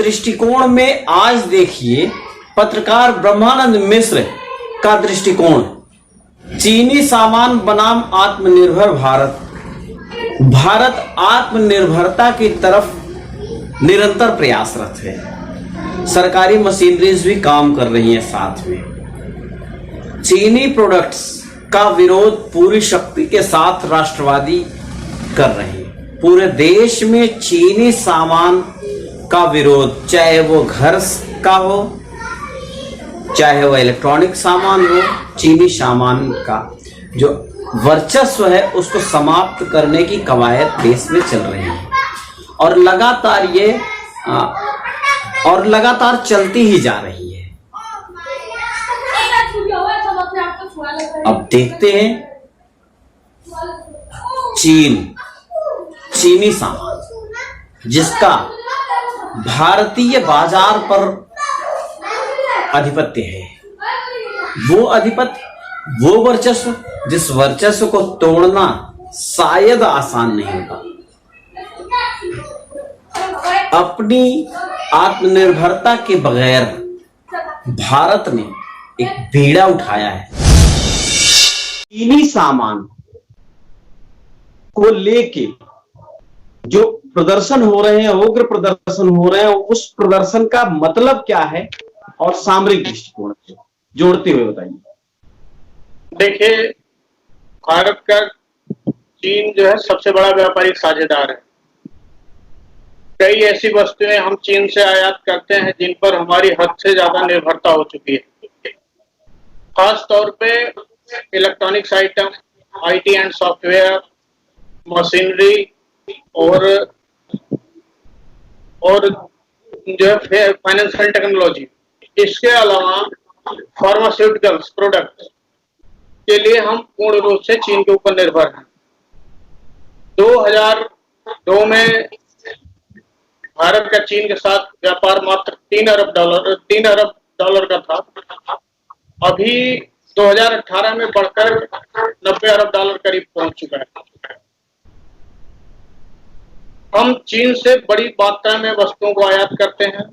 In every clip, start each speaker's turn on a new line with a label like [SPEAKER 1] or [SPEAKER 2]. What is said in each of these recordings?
[SPEAKER 1] दृष्टिकोण में आज देखिए पत्रकार ब्रह्मानंद मिश्र का दृष्टिकोण, चीनी सामान बनाम आत्मनिर्भर भारत। भारत आत्मनिर्भरता की तरफ निरंतर प्रयासरत है। सरकारी मशीनरीज भी काम कर रही हैं साथ में। चीनी प्रोडक्ट्स का विरोध पूरी शक्ति के साथ राष्ट्रवादी कर रहे हैं। पूरे देश में चीनी सामान का विरोध, चाहे वो घर का हो, चाहे वो इलेक्ट्रॉनिक सामान हो, चीनी सामान का जो वर्चस्व है उसको समाप्त करने की कवायद देश में चल रही है और लगातार चलती ही जा रही है। अब देखते हैं चीनी सामान जिसका भारतीय बाजार पर आधिपत्य है, वो वर्चस्व, जिस वर्चस्व को तोड़ना शायद आसान नहीं होगा। अपनी आत्मनिर्भरता के बगैर भारत ने एक बीड़ा उठाया है। चीनी सामान को लेके जो प्रदर्शन हो रहे हैं, उग्र प्रदर्शन हो रहे हैं, उस प्रदर्शन का मतलब क्या है और सामरिक दृष्टिकोण से जोड़ते हुए बताइए।
[SPEAKER 2] देखिए, भारत का चीन जो है सबसे बड़ा व्यापारिक साझेदार है। कई ऐसी वस्तुएं हम चीन से आयात करते हैं जिन पर हमारी हद से ज्यादा निर्भरता हो चुकी है। खास तौर पे electronics item, IT and software, machinery और जो है फाइनेंशियल टेक्नोलॉजी, इसके अलावा फार्मास्यूटिकल्स प्रोडक्ट के लिए हम पूर्ण रूप से चीन के ऊपर निर्भर हैं। 2002 में भारत का चीन के साथ व्यापार मात्र 3 अरब डॉलर का था। अभी 2018 में बढ़कर 90 अरब डॉलर करीब पहुंच चुका है। हम चीन से बड़ी मात्रा में वस्तुओं को आयात करते हैं,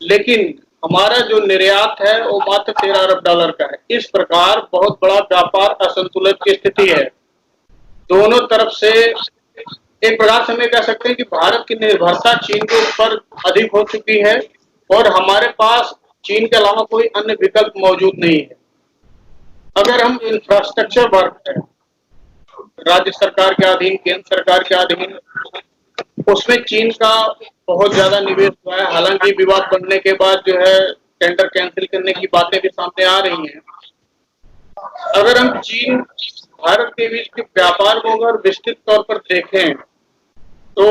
[SPEAKER 2] लेकिन हमारा जो निर्यात है वो मात्र 13 अरब डॉलर का है। इस प्रकार बहुत बड़ा व्यापार असंतुलन की स्थिति है। दोनों तरफ से एक प्रकार से हमें कह सकते हैं कि भारत की निर्भरता चीन के ऊपर अधिक हो चुकी है और हमारे पास चीन के अलावा कोई अन्य विकल्प मौजूद नहीं है। अगर हम इंफ्रास्ट्रक्चर वर्क है, राज्य सरकार के अधीन, केंद्र सरकार के अधीन, उसमें चीन का बहुत ज्यादा निवेश हुआ है। हालांकि विवाद बनने के बाद जो है टेंडर कैंसिल करने की बातें भी सामने आ रही हैं। अगर हम चीन भारत के बीच के व्यापार को अगर विस्तृत तौर पर देखें तो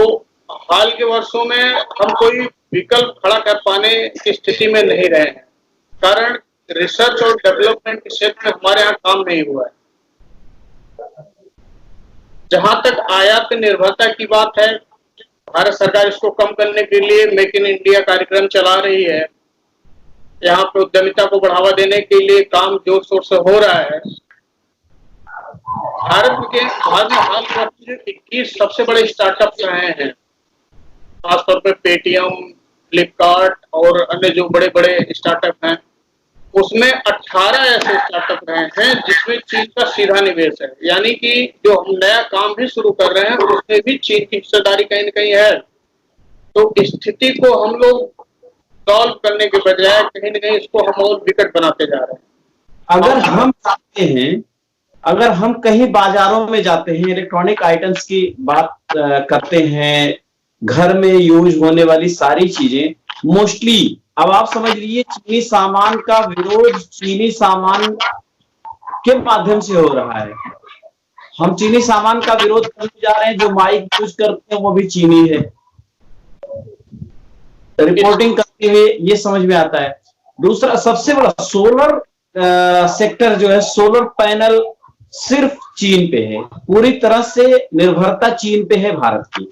[SPEAKER 2] हाल के वर्षों में हम कोई विकल्प खड़ा कर पाने की स्थिति में नहीं रहे हैं। कारण रिसर्च और डेवलपमेंट के क्षेत्र में हमारे यहाँ काम नहीं हुआ है। जहां तक आयात निर्भरता की बात है, भारत सरकार इसको कम करने के लिए मेक इन इंडिया कार्यक्रम चला रही है। यहाँ पे उद्यमिता को बढ़ावा देने के लिए काम जोर शोर से हो रहा है। भारत में हाल के 21 सबसे बड़े स्टार्टअप रहे हैं, खासतौर पे पेटीएम, फ्लिपकार्ट और अन्य जो बड़े बड़े स्टार्टअप हैं, उसमें 18 ऐसे स्टार्टअप रहे हैं जिसमें चीन का सीधा निवेश है। यानी कि जो हम नया काम भी शुरू कर रहे हैं उसमें भी चीन की हिस्सेदारी कहीं न कहीं है। तो स्थिति को हम लोग सॉल्व करने के बजाय कहीं न कहीं इसको हम और विकट बनाते जा रहे हैं।
[SPEAKER 1] अगर हम चाहते हैं, अगर हम कहीं बाजारों में जाते हैं, इलेक्ट्रॉनिक आइटम्स की बात करते हैं, घर में यूज होने वाली सारी चीजें मोस्टली, अब आप समझ लीजिए चीनी सामान का विरोध चीनी सामान के माध्यम से हो रहा है। हम चीनी सामान का विरोध करने जा रहे हैं, जो माइक यूज करते हैं वो भी चीनी है। रिपोर्टिंग करते हुए ये समझ में आता है। दूसरा सबसे बड़ा सोलर सेक्टर जो है, सोलर पैनल सिर्फ चीन पे है। पूरी तरह से निर्भरता चीन पे है भारत की।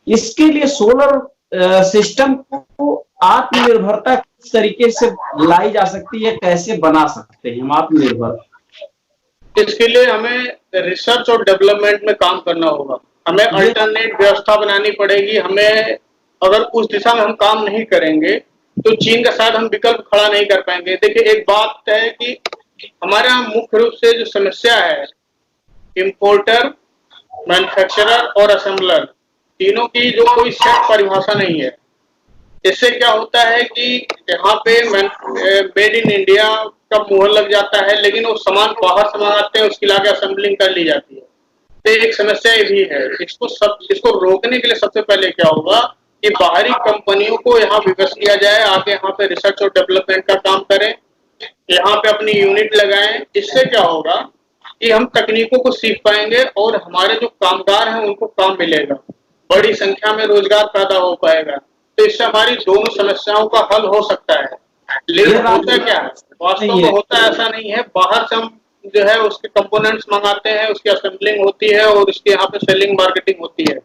[SPEAKER 1] इसके लिए सोलर सिस्टम को आत्मनिर्भरता किस तरीके से लाई जा सकती है, कैसे बना सकते हैं हम आत्मनिर्भर?
[SPEAKER 2] इसके लिए हमें रिसर्च और डेवलपमेंट में काम करना होगा। हमें अल्टरनेट व्यवस्था बनानी पड़ेगी। हमें अगर उस दिशा में हम काम नहीं करेंगे तो चीन का शायद हम विकल्प खड़ा नहीं कर पाएंगे। देखिए, एक बात है कि हमारे यहाँ मुख्य रूप से जो समस्या है, इंपोर्टर, मैन्युफैक्चरर और असेंबलर, तीनों की जो कोई सेट परिभाषा नहीं है। इससे क्या होता है कि यहाँ पे मेड इन इंडिया का मुहर लग जाता है, लेकिन वो सामान बाहर से मंगाते हैं, उसकी लाके असेंबलिंग कर ली जाती है। तो एक समस्या ये भी है। इसको रोकने के लिए सबसे पहले क्या होगा कि बाहरी कंपनियों को यहाँ विवश किया जाए, आके यहाँ पे रिसर्च और डेवलपमेंट का काम करें, यहाँ पे अपनी यूनिट लगाएं। इससे क्या होगा कि हम तकनीकों को सीख पाएंगे और हमारे जो कामगार हैं उनको काम मिलेगा, बड़ी संख्या में रोजगार पैदा हो पाएगा। तो इससे हमारी दोनों समस्याओं का हल हो सकता है। लेकिन होता क्या है, वास्तव में होता ऐसा नहीं है। बाहर से हम जो है उसके कंपोनेंट्स मंगाते हैं, उसकी असेंबलिंग होती है और उसकी यहाँ पे सेलिंग मार्केटिंग होती है।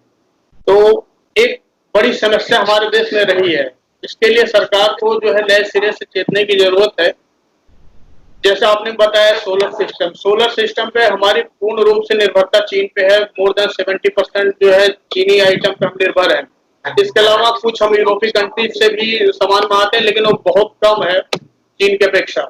[SPEAKER 2] तो एक बड़ी समस्या हमारे देश में रही है। इसके लिए सरकार को जो है नए सिरे से चेतने की जरूरत है। जैसे आपने बताया सोलर सिस्टम पे हमारी पूर्ण रूप से निर्भरता चीन पे है। मोर देन 70% जो है चीनी आइटम पे हम निर्भर हैं। इसके अलावा कुछ हम यूरोपीय कंट्रीज से भी सामान मंगाते हैं, लेकिन वो बहुत कम है चीन की अपेक्षा।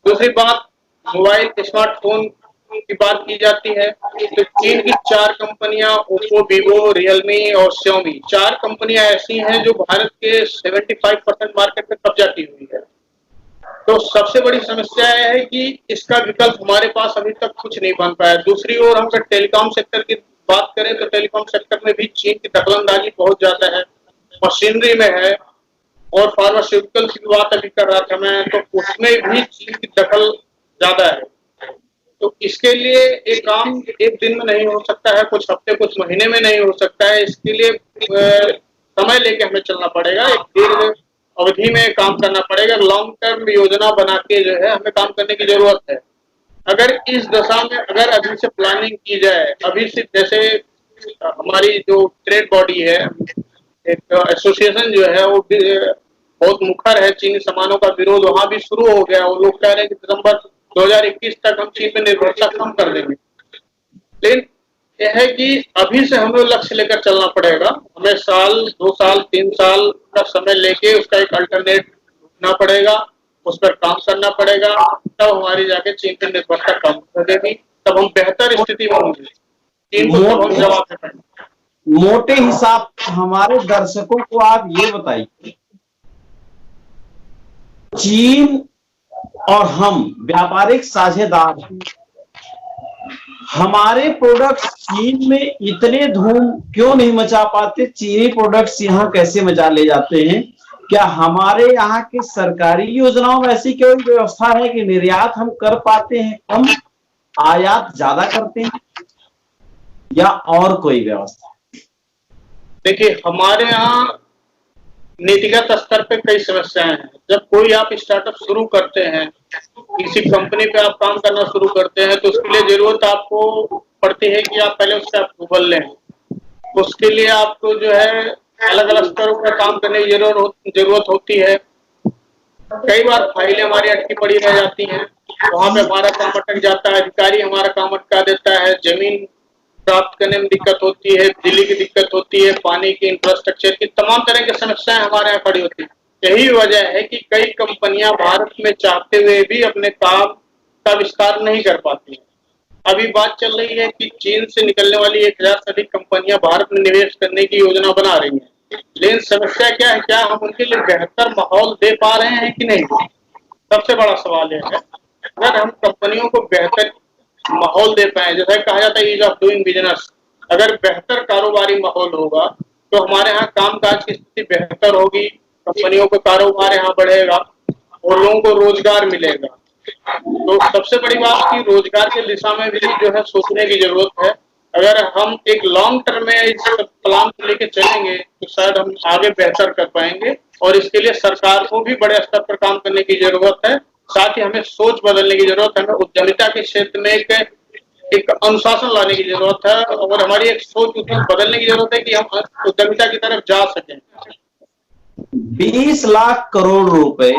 [SPEAKER 2] दूसरी बात, मोबाइल स्मार्टफोन की बात की जाती है तो चीन की 4 कंपनियां, ओप्पो, वीवो, रियलमी और श्योमी, 4 कंपनियां ऐसी हैं जो भारत के 75% मार्केट में कब्जा की हुई है। तो सबसे बड़ी समस्या यह है कि इसका विकल्प हमारे पास अभी तक कुछ नहीं बन पाया। दूसरी ओर हम अगर टेलीकॉम सेक्टर की बात करें तो टेलीकॉम सेक्टर में भी चीन की दखलंदाजी बहुत ज्यादा है, मशीनरी में है। और फार्मास्यूटिकल की बात अभी कर रहा था मैं, तो उसमें भी चीन की दखल ज्यादा है। तो इसके लिए एक काम एक दिन में नहीं हो सकता है, कुछ हफ्ते कुछ महीने में नहीं हो सकता है। इसके लिए समय लेके हमें चलना पड़ेगा, एक दीर्घ अवधि में काम करना पड़ेगा। लॉन्ग टर्म योजना बना के जो है हमें काम करने की जरूरत है। अगर इस दशा में अगर अभी से प्लानिंग की जाए, अभी से जैसे हमारी जो ट्रेड बॉडी है, एक एसोसिएशन जो है वो बहुत मुखर है, चीनी सामानों का विरोध वहां भी शुरू हो गया। वो लोग कह रहे हैं कि दिसंबर 2021 तक हम चीन पे निर्भरता कम कर देंगे। लेकिन यह है कि अभी से हमें लक्ष्य लेकर चलना पड़ेगा। हमें साल, 2 साल, 3 साल का समय लेके उसका एक अल्टरनेट ढूंढना पड़ेगा, उस पर काम करना पड़ेगा। तब हमारी जाके चीन पे निर्भरता कम हो जाएगी, तब हम बेहतर स्थिति में होंगे। चीन को तब हम जवाब दे पाएंगे।
[SPEAKER 1] मोटे हिसाब हमारे दर्शकों को आप ये बताइए, चीन और हम व्यापारिक साझेदार हैं, हमारे प्रोडक्ट्स चीन में इतने धूम क्यों नहीं मचा पाते? चीनी प्रोडक्ट्स यहाँ कैसे मचा ले जाते हैं? क्या हमारे यहाँ की सरकारी योजनाओं में ऐसी कोई व्यवस्था है कि निर्यात हम कर पाते हैं कम, आयात ज्यादा करते हैं, या और कोई व्यवस्था?
[SPEAKER 2] देखिए, हमारे यहाँ नीतिगत स्तर पे कई समस्याएं हैं। जब कोई आप स्टार्टअप शुरू करते हैं, किसी कंपनी पे आप काम करना शुरू करते हैं, तो उसके लिए जरूरत आपको पड़ती है कि आप पहले उसका अप्रूवल लें। उसके लिए आपको जो है अलग अलग स्तरों पर काम करने की जरूरत होती है। कई बार फाइलें हमारी अटकी पड़ी रह जाती हैं, वहां पे हमारा काम अटक जाता है, अधिकारी हमारा काम अटका देता है, जमीन प्राप्त करने में दिक्कत होती है, बिजली की दिक्कत होती है, पानी की, इंफ्रास्ट्रक्चर की तमाम तरह की समस्याएं हमारे यहाँ खड़ी होती है। यही वजह है कि कई कंपनियां भारत में चाहते हुए भी अपने काम का विस्तार नहीं कर पाती हैं। अभी बात चल रही है कि चीन से निकलने वाली 1000 से अधिक कंपनियां भारत में निवेश करने की योजना बना रही हैं। लेकिन समस्या क्या है, क्या हम उनके लिए बेहतर माहौल दे पा रहे हैं कि नहीं? सबसे बड़ा सवाल यह है। अगर हम कंपनियों को बेहतर माहौल दे पाए, जैसा कहा जाता है ईज ऑफ डूइंग बिजनेस, अगर बेहतर कारोबारी माहौल होगा तो हमारे यहाँ कामकाज की स्थिति बेहतर होगी, कंपनियों का कारोबार यहाँ बढ़ेगा और लोगों को रोजगार मिलेगा। तो सबसे बड़ी बात की रोजगार की दिशा में भी जो है सोचने की जरूरत है। अगर हम एक लॉन्ग टर्म में इस प्लान को लेके चलेंगे तो शायद हम आगे बेहतर कर पाएंगे। और इसके लिए सरकार को भी बड़े स्तर पर काम करने की जरूरत है। साथ ही हमें सोच बदलने की जरूरत है। हमें उद्यमिता के क्षेत्र में एक अनुशासन लाने की जरूरत है और हमारी एक सोच बदलने की जरूरत है कि हम उद्यमिता की तरफ जा सकें।
[SPEAKER 1] 20 लाख करोड़ रुपए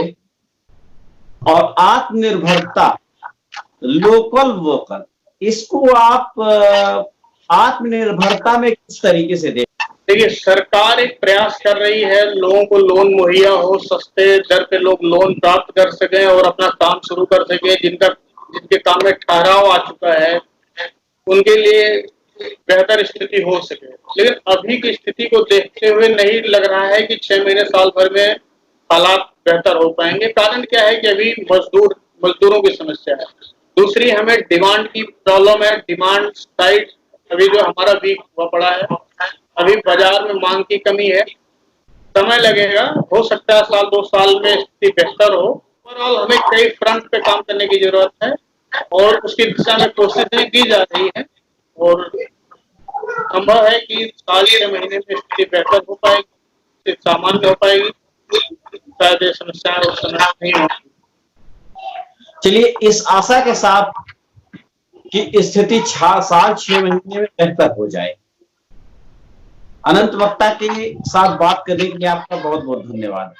[SPEAKER 1] और आत्मनिर्भरता, लोकल वोकल, इसको आप आत्मनिर्भरता में किस तरीके से देखें?
[SPEAKER 2] देखिए, सरकार एक प्रयास कर रही है, लोगों को लोन मुहैया हो, सस्ते दर पे लोग लोन प्राप्त कर सकें और अपना काम शुरू कर सकें। जिनके काम में ठहराव आ चुका है, उनके लिए बेहतर स्थिति हो सके। लेकिन अभी की स्थिति को देखते हुए नहीं लग रहा है कि 6 महीने साल भर में हालात बेहतर हो पाएंगे। कारण क्या है कि अभी मजदूरों की समस्या है। दूसरी, हमें डिमांड की प्रॉब्लम है। डिमांड साइड अभी जो हमारा वीक हुआ पड़ा है, अभी बाजार में मांग की कमी है। समय लगेगा, हो सकता है साल 2 साल में स्थिति बेहतर हो। ओवरऑल हमें कई फ्रंट पे काम करने की जरूरत है और उसकी दिशा में कोशिशें की जा रही हैं और संभव है कि साल 6 महीने में स्थिति बेहतर हो पाएगी, सामान्य हो पाएगी। शायद ये समस्याएं उस समय नहीं होंगी।
[SPEAKER 1] चलिए, इस आशा के साथ कि स्थिति साल 6 महीने में बेहतर हो जाए, अनंत वक्ता के साथ बात करने के लिए आपका बहुत बहुत धन्यवाद।